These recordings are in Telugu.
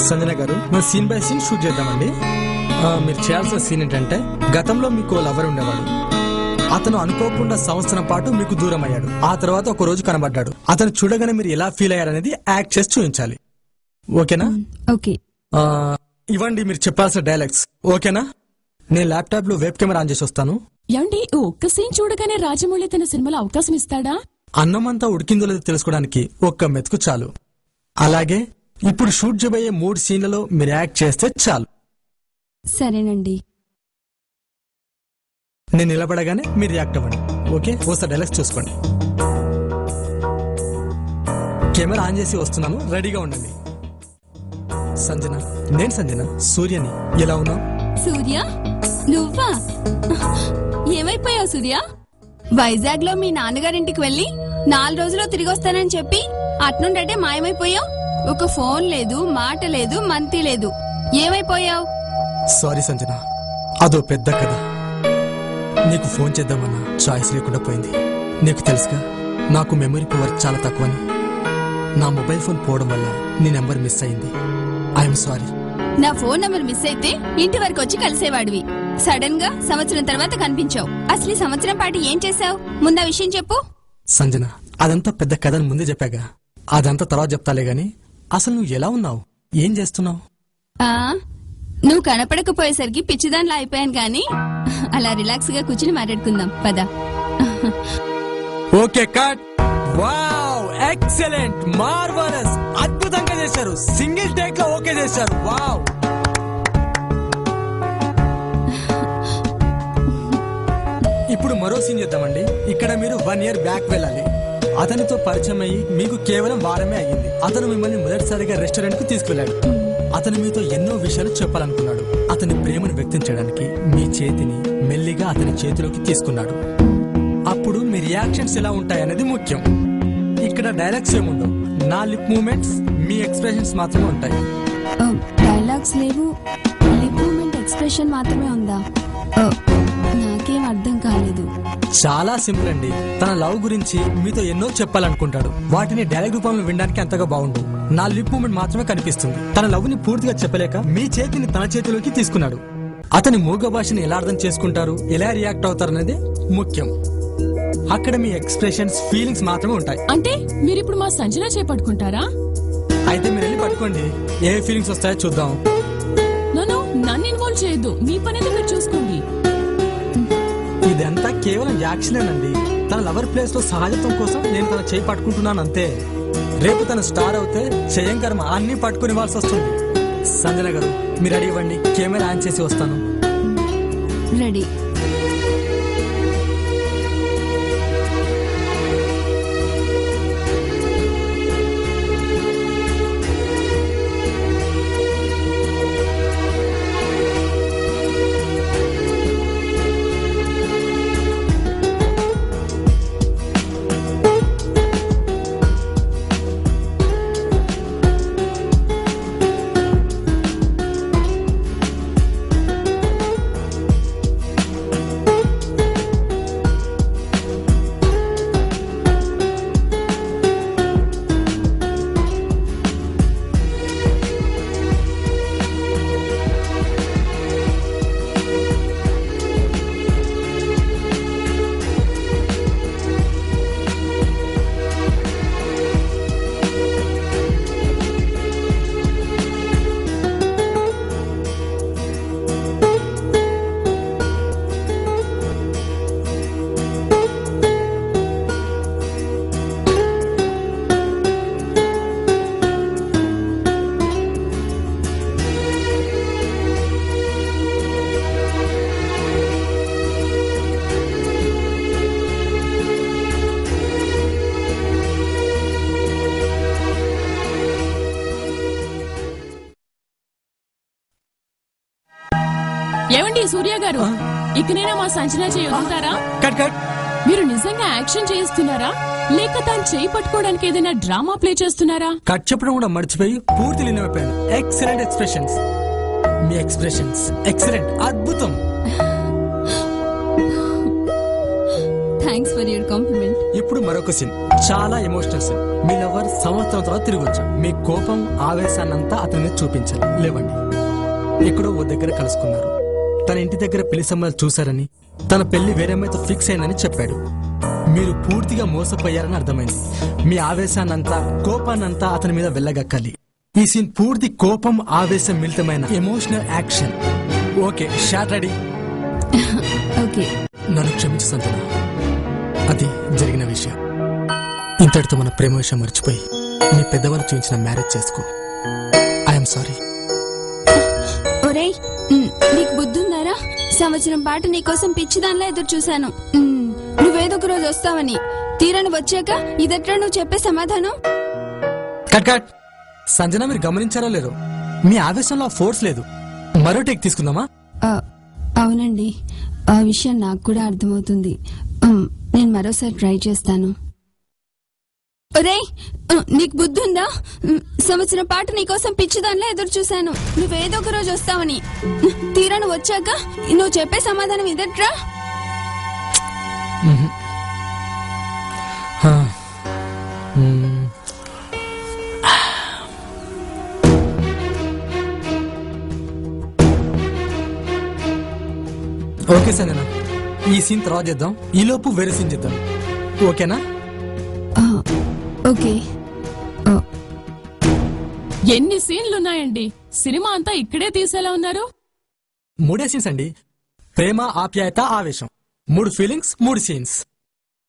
సంజన గారు, మనం సీన్ బై సీన్ షూట్ చేద్దామండి. మీరు చేయాల్సిన సీన్ ఏంటంటే, గతంలో మీకు లవర్ ఉండేవాడు. అతను అనుకోకుండా సంవత్సరం పాటు మీకు దూరం అయ్యాడు. ఆ తర్వాత ఒక రోజు కనబడ్డాడు. అతను చూడగానే మీరు ఎలా ఫీల్ అయ్యారనేది యాక్ట్ చేసి చూపించాలి. ఓకేనా? ఓకే. ఇవ్వండి మీరు చెప్పాల్సిన డైలాగ్స్. ఓకేనా? నేను ల్యాప్టాప్ లో వెబ్ కెమెరా ఆన్ చేసి వస్తాను. ఏమండి, ఒక్క సీన్ చూడగానే రాజమౌళి తన సినిమాలో అవకాశం ఇస్తాడా? అన్నమంతా ఉడికిందో లేదో తెలుసుకోవడానికి ఒక్క మెతుకు చాలు. అలాగే ఇప్పుడు షూట్ చేయబోయే 3 సీన్లలో మీరు యాక్ట్ చేస్తే చాలు. సరేనండి. నేను నిలబడగానే మీరు రియాక్ట్ అవ్వండి. ఓకే? ఒకసారి డైలాగ్స్ చూసుకోండి. కెమెరా ఆన్ చేసి వస్తున్నాను, రెడీగా ఉండండి. సంజన, నేను సంజన, సూర్యని. ఎలా ఉన్నావు? సూర్య, నువ్వా? ఏమైపోయావు సూర్య? వైజాగ్ లో మీ నాన్నగారింటికి వెళ్లి 4 రోజుల్లో తిరిగి వస్తానని చెప్పి అట్నుండే మాయమైపోయావు. ఒక ఫోన్ లేదు, మాట లేదు, మంతి లేదు. ఏమైపోయావు? సారీ సంజన, అదో పెద్ద కథ. నీకు ఫోన్ చేద్దామన్నా చాయిస్ లేకుండా పోయింది. నీకు తెలుసుగా, నాకు మెమరీ పవర్ చాలా తక్కువని. నా మొబైల్ ఫోన్ పోవడం వల్ల నీ నెంబర్ మిస్ అయింది. I'm sorry. నా ఫోన్ నంబర్ మిస్ అయితే ఇంటి వరకు వచ్చి కలిసేవాడివి. సడన్ గా సంవత్సరం తర్వాత కనిపించావు. అసలు ఈ సంవత్సరం పాటు ఏం చేశావు? ముందు ఆ విషయం చెప్పు. సంజన, అదంతా పెద్ద కథని ముందే చెప్పాగా. అదంతా తర్వాత చెప్తాలే గాని, అసలు నువ్వు ఎలా ఉన్నావు? ఏం చేస్తున్నావు? నువ్వు కనపడకపోయేసరికి పిచ్చిదానిలా అయిపోయాను గాని, అలా రిలాక్స్ గా కూర్చుని మాట్లాడుకుందాం పద. Okay, cut. Wow, excellent, marvellous, అద్భుతంగా చేశారు. సింగిల్ టేక్ లో ఓకే చేశారు. వావ్. ఇప్పుడు మరో సీన్ చేద్దామండి. ఇక్కడ మీరు 1 year బ్యాక్ వెళ్ళాలి. అతనితో పరిచయం అయ్యి మీకు కేవలం వారమే అయ్యింది. అతను మిమ్మల్ని మొదటిసారిగా రెస్టారెంట్ కు తీసుకెళ్లాడు. అతను మీతో ఎన్నో విషయాలు చెప్పాలనుకున్నాడు. అతని ప్రేమను వ్యక్తం చేయడానికి మీ చేతిని మెల్లిగా అతని చేతిలోకి తీసుకున్నాడు. అప్పుడు మీ రియాక్షన్స్ ఎలా ఉంటాయనేది ముఖ్యం. ఇక్కడ డైలాగ్స్ ఏముండవు. నా లిప్ మూమెంట్స్, మీ ఎక్స్ప్రెషన్స్ మాత్రమే ఉంటాయి. డైలాగ్స్ లేవు, లిప్ మూమెంట్ ఎక్స్ప్రెషన్ మాత్రమే ఉందా? నాకేం అర్థం కాలేదు. చాలా సింపుల్ అండి. తన లవ్ గురించి మీతో ఎన్నో చెప్పాలనుకుంటాడు. వాటిని డైలాగ్ రూపంలో వినడానికి అంతగా బాగుండు. నా లిప్ మూమెంట్ మాత్రమే కనిపిస్తుంది. తన లవ్ ని పూర్తిగా చెప్పలేక మీ చేతిని తన చేతిలోకి తీసుకున్నాడు. అతని మూగ భాషని ఎలా అర్థం చేసుకుంటారు, ఎలా రియాక్ట్ అవుతారు అనేది ముఖ్యం. అక్కడ మీ ఎక్స్ప్రెషన్స్, ఫీలింగ్స్ మాత్రమే ఉంటాయి. అంటే మీరిప్పుడు మా సంజన చేపట్టుకుంటారా? అయితే మీరు వెళ్ళి పట్టుకోండి. ఏ ఫీలింగ్స్ వస్తాయో చూద్దాం. నన్ను ఇన్వాల్వ్ చేయొద్దు. మీ పని అయితే మీరు చూసుకోండి. ఇదంతా కేవలం యాక్షనేనండి. తన లవర్ ప్లేస్ లో సహజత్వం కోసం నేను తన చేయి పట్టుకుంటున్నాను అంతే. రేపు తన స్టార్ అవుతే చేయంకర్మ అన్ని పట్టుకుని ఇవ్వాల్సి వస్తుంది. సంజన గారు, మీరు రెడీ ఇవ్వండి. కెమెరా ఆన్ చేసి వస్తాను. రెడీ. ఏమండి సూర్య గారు, ఇకనైనా మా సంచలన చేయొద్దుతారా? మీరు నిజంగా యాక్షన్ చేయిస్తున్నారా, లేక తాను చేయి పట్టుకోవడానికి ఏదైనా డ్రామా ప్లే చేస్తున్నారా? కట్ చెప్పడం కూడా మర్చిపోయి పూర్తి లీనమైపోయాను. Excellent expressions. మీ ఎక్స్ప్రెషన్స్ ఎక్సలెంట్, అద్భుతం. Thanks for your compliment. ఇప్పుడు మరొక సీన్, చాలా ఎమోషనల్ సీన్. మీ లవర్ సంవత్సరం తర్వాత తిరిగి వచ్చాడు. మీ కోపం ఆవేశాన్నంతా అతని మీద చూపించాలి. లేవండి. ఎక్కడో ఓ దగ్గర కలుసుకున్నారు. తన ఇంటి దగ్గర పెళ్లి సంబంధాలు చూశారని, తన పెళ్లి వేరే అమ్మాయితో ఫిక్స్ అయిందని చెప్పాడు. మీరు పూర్తిగా మోసపోయారని అర్థమైంది. మీ ఆవేశాన్నంతా, కోపాన్నంతా అతని మీద వెళ్ళగక్కాలి. ఈ సీన్ పూర్తి కోపం, ఆవేశం మిళితమైన emotional action. Okay, shot ready. Okay. నన్ను క్షమించు సంతన, అది జరిగిన విషయం. ఇంతటితో మన ప్రేమ విషయం మర్చిపోయి నీ పెద్దవాళ్ళు చూపించిన మ్యారేజ్ చేసుకో. I'm sorry. ఒరేయ్, నీకు బుద్ధుందారా? సంవత్సరం పాటు నీకోసం పిచ్చిదానిలా ఎదురు చూశాను. నువ్వేదో ఒక రోజు వస్తావని. తీరని వచ్చాక ఇదట్రా నువ్వు చెప్పే సమాధానం? Cut cut. సంజన, మీరు గమనించారో లేదో, మీ ఆవేశంలో ఫోర్స్ లేదు. మరో టేక్ తీసుకుందామా? అవునండి, ఆ విషయం నాకు కూడా అర్థమవుతుంది. నేను మరోసారి ట్రై చేస్తాను. ఒరేయ్, నీకు బుద్ధుందా? సంవత్సరం పాటు నీకోసం పిచ్చిదానిలా ఎదురు చూశాను. నువ్వేదో ఒక రోజు వస్తావని. తీరను వచ్చాక నువ్వు చెప్పే సమాధానం ఇదట్రా? ఓకే సంజన, ఈ సీన్ తర్వాత చేద్దాం. ఈలోపు వేరే సీన్ చేద్దాం. ఓకేనా? ఓకే. ఎన్ని సీన్లున్నాయండి? సినిమా అంతా ఇక్కడే తీసేలా ఉన్నారు. 3 సీన్స్ అండి. ప్రేమ, ఆప్యాయత, ఆవేశం. 3 ఫీలింగ్స్, 3 సీన్స్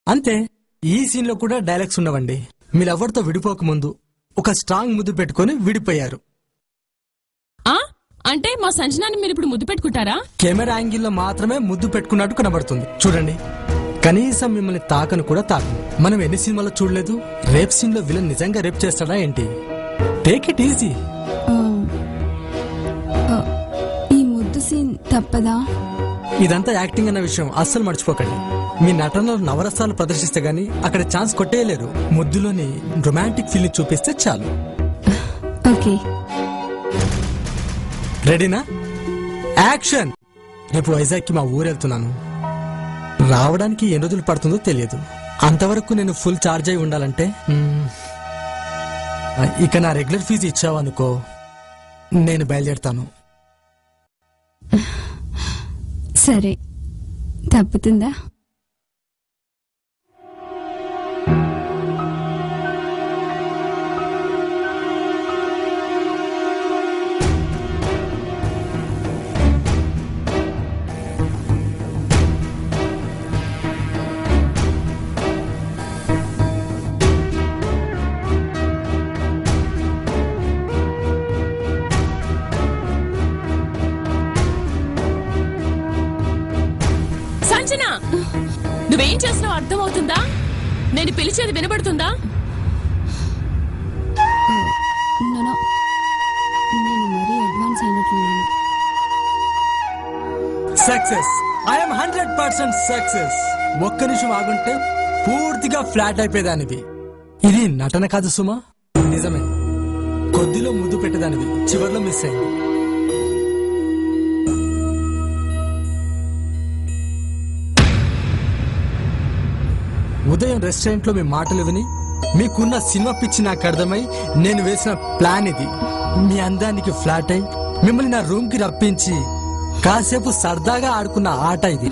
అంతే. ఈ సీన్ లో కూడా డైలాగ్స్ ఉండవండి. మీరు ఎవరితో విడిపోకముందు ఒక స్ట్రాంగ్ ముద్దు పెట్టుకుని విడిపోయారు. అంటే మా సంజనాన్ని మీరు ఇప్పుడు ముద్దు పెట్టుకుంటారా? కెమెరా యాంగిల్ లో మాత్రమే ముద్దు పెట్టుకున్నట్టు కనబడుతుంది. చూడండి, కనీసం మిమ్మల్ని తాకను కూడా తాకను. మనం ఎన్ని సినిమాలో చూడలేదు? రేప్ సీన్ లో విలన్ నిజంగా రేప్ చేస్తాడా ఏంటి? Take it easy. ఈ ముద్దు సీన్ తప్పదా? ఇదంతా యాక్టింగ్ అన్న విషయం అస్సలు మర్చిపోకండి. మీ నటనలో నవరసాలు ప్రదర్శిస్తే గానీ అక్కడ ఛాన్స్ కొట్టేయలేరు. ముద్దులోని రొమాంటిక్ ఫీలింగ్ చూపిస్తే చాలు. ఓకే, రెడీనా? యాక్షన్. రేపు వైజాగ్ కి మా ఊరు వెళ్తున్నాను. రావడానికి ఎన్ని రోజులు పడుతుందో తెలియదు. అంతవరకు నేను ఫుల్ ఛార్జ్ అయి ఉండాలంటే ఇక నా రెగ్యులర్ ఫీజు ఇచ్చావనుకో, నేను బయలుదేరుతాను. సరే, తప్పుతుందా? నువ్వేం చేస్తున్నావు అర్థమవుతుందా? నేను పిలిచేది వినబడుతుందా? నేను మరీ అడ్వాన్స్ అయినట్లున్నాను. సక్సెస్. I'm 100% success. ఒక్క నిమిషం ఆగుంటే పూర్తిగా ఫ్లాట్ అయిపోయేదానివి. ఇది నటన కాదు సుమా, నిజమే. కొద్దిలో ముద్దు పెట్టేదానివి, చివర్లో మిస్ అయింది. ఉదయం రెస్టారెంట్ లో మీ మాటలు విని మీకున్న సినిమా పిచ్చి నాకు అర్థమై నేను వేసిన ప్లాన్ ఇది. మీ అందానికి ఫ్లాట్ అయి మిమ్మల్ని నా రూమ్ కి రప్పించి కాసేపు సరదాగా ఆడుకున్న ఆట ఇది.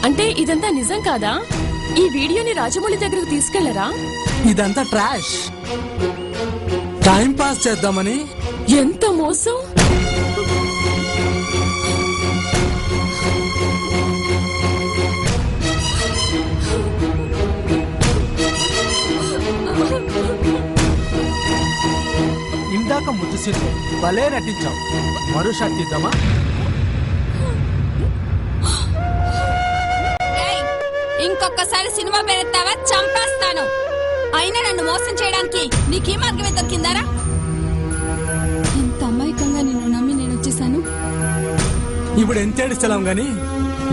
అంటే ఇదంతా నిజం కాదా? ఈ వీడియోని రాజమౌళి దగ్గరకు తీసుకెళ్లరా? ఇదంతా ట్రాష్. టైం పాస్ చేద్దామని. ఎంత మోసం! ఇందాక ముద్దు సీన్లో భలే నటించావు. మరో షాట్ తీద్దామా? ఇంకొకసారి సినిమా పెడతావా చంపేస్తాను. అయినా నన్ను మోసం చేయడానికి నీకీ మార్గమే దొరికిందారా? ఇంత అమాయకంగా నిన్ను నమ్మి నేను వచ్చేసాను. ఇప్పుడు ఎంత ఏడుస్తాం గానీ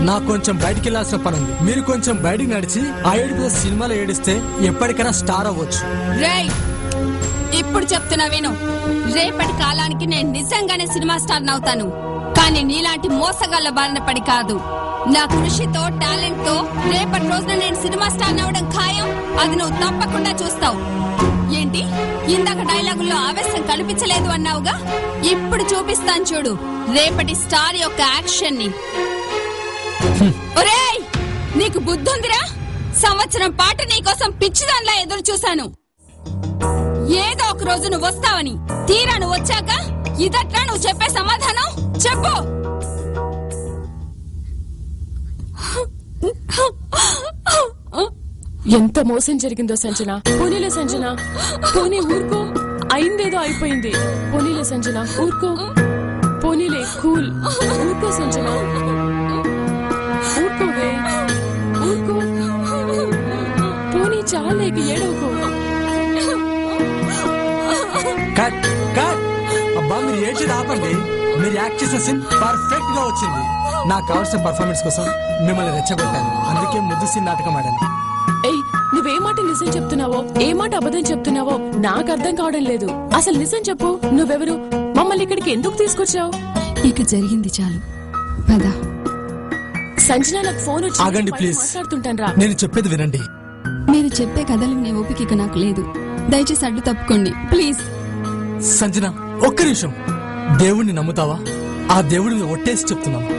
నాకు కొంచెం బయటికి వెళ్లాల్సిన పని ఉంది. మీరు కొంచెం బయటికి నడిచి ఆ ఏడుపు సినిమాలో ఏడిస్తే ఎప్పటికైనా స్టార్ అవ్వచ్చు. రేయ్, ఇప్పుడు చెప్తున్నా విను. రేపటి కాలానికి నేను నిజంగానే సినిమా స్టార్ నవుతాను, కానీ నీలాంటి మోసగాళ్ళ బారిన పడి కాదు. నా కృషితో టాలెంట్ తో రేపటి రోజున నేను సినిమా స్టార్ నవ్వడం ఖాయం. అది నువ్వు తప్పకుండా చూస్తావు. ఏంటి ఇందాక డైలాగుల్లో ఆవేశం కనిపించలేదు అన్నావుగా? ఇప్పుడు చూపిస్తాను చూడు రేపటి స్టార్ యొక్క యాక్షన్ ని. ఒరేయ్, నీకు బుద్ధుందిరా? సంవత్సరం పాటు నీకోసం పిచ్చిదాన్లా ఎదురు చూశాను. ఏదో ఒక రోజు నువ్వు వస్తావని. తీరా నువ్వు వచ్చాక ఇదట్లా నువ్వు చెప్పే సమాధానం? చెప్పు. ఎంత మోసం జరిగిందో సంజన. పోనీలే సంజన, పోనీ ఊరుకో. అయిందేదో అయిపోయింది. పోనీలే సంజన, ఊరుకో. పోనీలే, కూల్. ఊరుకో సంజన, ఊరుకోవే, ఊరుకో. పోనీ చాలేక ఏడవకో. Cut cut. అబ్బా మీరు ఏడ్చేది ఆపండి. మీరు యాక్ట్ చేసిన సీన్ పర్ఫెక్ట్ గా వచ్చింది. నాకు కావాల్సిన పర్ఫార్మెన్స్ కోసం మిమ్మల్ని రెచ్చగొట్టాను. అందుకే ముద్దు సీన్ నాటకం ఆడాను. ఏయ్, నువ్వే మాట నిజం చెప్తున్నావో ఏ మాట అబద్ధం చెప్తున్నావో నాకు అర్థం కావడం లేదు. అసలు నిజం చెప్పు. నువ్వెవరు? మమ్మల్ని ఇక్కడికి ఎందుకు తీసుకొచ్చావు? ఇక జరిగింది చాలు, పద. సంజన, నాకు ఫోన్ వచ్చి ఆగండి ప్లీజ్. మాట్లాడుతుంటాను. నేను చెప్పేది వినండి. మీరు చెప్పే కథలు నే ఓపిక ఇక నాకు లేదు. దయచేసి అడ్డు తప్పుకోండి ప్లీజ్. సంజన, ఒక్క నిమిషం. దేవుణ్ణి నమ్ముతావా? ఆ దేవుడిని ఒట్టేసి చెప్తున్నాను.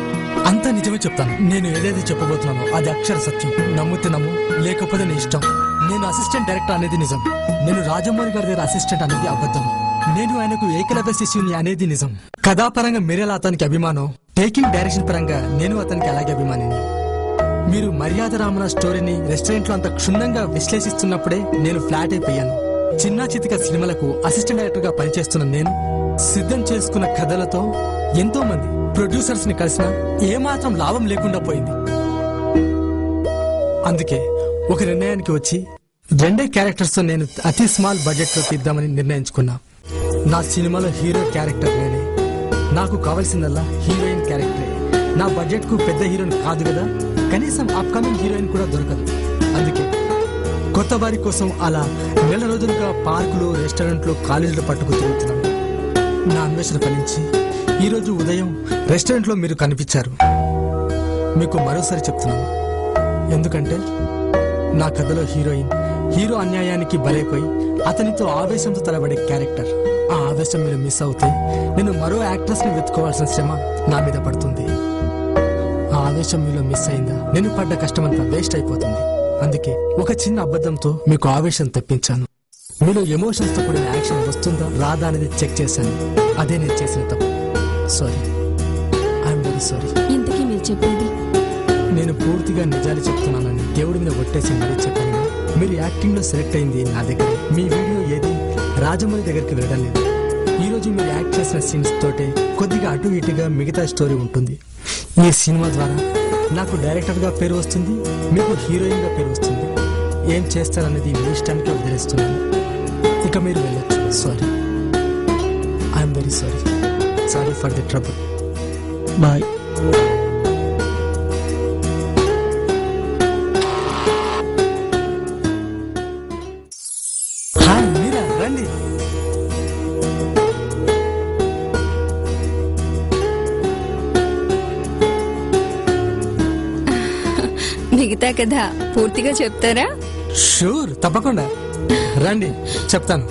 అంతా నిజమే చెప్తాను. నేను ఏదైతే చెప్పబోతున్నానో అది అక్షర సత్యం. నమ్మితే నమ్ము, లేకపోతే నీ ఇష్టం. నేను అసిస్టెంట్ డైరెక్టర్ అనేది నిజం. నేను రాజమౌళి గారి దగ్గర అసిస్టెంట్ అనేది అబద్ధం. నేను ఆయనకు ఏకలవ్య శిష్యుని అనేది నిజం. కథాపరంగా మీరెలా అతనికి అభిమానం, టేకింగ్ డైరెక్షన్ పరంగా నేను అతనికి అలాగే అభిమానిని. మీరు మర్యాద రామన స్టోరీని రెస్టారెంట్ లో అంత క్షుణ్ణంగా విశ్లేషిస్తున్నప్పుడే నేను ఫ్లాట్ అయిపోయాను. చిన్న చితిక సినిమాలకు అసిస్టెంట్ డైరెక్టర్ గా పనిచేస్తున్న నేను సిద్ధం చేసుకున్న కథలతో ఎంతో మంది ప్రొడ్యూసర్స్ ని కలిసినా ఏమాత్రం లాభం లేకుండా పోయింది. అందుకే ఒక నిర్ణయానికి వచ్చి 2 క్యారెక్టర్స్ తో నేను అతి స్మాల్ బడ్జెట్ లో తీద్దామని నిర్ణయించుకున్నా. నా సినిమాలో హీరో క్యారెక్టర్ నేనే. నాకు కావాల్సిందల్లా హీరోయిన్ క్యారెక్టరే. నా బడ్జెట్ కు పెద్ద హీరోయిన్ కాదు కదా, కనీసం అప్కమింగ్ హీరోయిన్ కూడా దొరకదు. అందుకే కొత్త వారి కోసం అలా నెల రోజులుగా పార్కులు, రెస్టారెంట్లు, కాలేజీలు పట్టుకు తిరుగుతున్నాను. నా అన్వేషణ ఫలించి ఈరోజు ఉదయం రెస్టారెంట్ లో మీరు కనిపించారు. మీకు మరోసారి చెప్తున్నాను, ఎందుకంటే నా కథలో హీరోయిన్ హీరో అన్యాయానికి బలైపోయి అతనితో ఆవేశంతో తలబడే క్యారెక్టర్. ఆ ఆవేశం మీరు మిస్ అవుతే నేను మరో యాక్ట్రెస్ ని వెతుకోవాల్సిన శ్రమ నా మీద పడుతుంది. ఆ ఆవేశం మీలో మిస్ అయిందా, నేను పడ్డ కష్టమంతా వేస్ట్ అయిపోతుంది. అందుకే ఒక చిన్న అబద్ధంతో మీకు ఆవేశం తెప్పించాను. మీలో ఎమోషన్స్ తో కూడిన యాక్షన్ వస్తుందా రాదా అనేది చెక్ చేశాను. అదే నేను చేసిన తప్పు. Sorry, I'm very sorry. ఇంతకీ మీరు చెప్పేది? నేను పూర్తిగా నిజాలు చెప్తున్నానని దేవుడి మీద ఒట్టేసి మరీ చెప్పాను. మీరు యాక్టింగ్ లో సెలెక్ట్ అయింది నా దగ్గర. మీ వీడియో ఏది రాజమౌళి దగ్గరికి వెళ్ళడం లేదు. ఈ రోజు మీరు యాక్ట్ చేసిన సీన్స్ తోటే కొద్దిగా అటు ఇటుగా మిగతా స్టోరీ ఉంటుంది. ఈ సినిమా ద్వారా నాకు డైరెక్టర్ గా పేరు వస్తుంది, మీకు హీరోయిన్ గా పేరు వస్తుంది. ఏం చేస్తారనేది మీ ఇష్టానికి వదిలేస్తున్నాను. ఇక మీరు వెళ్ళొచ్చు. Sorry, I'm very sorry. Sorry for the trouble. Bye. Hi Meera, రండి. మిగతా కథ పూర్తిగా చెప్తారా? షూర్, తప్పకుండా రండి చెప్తాను.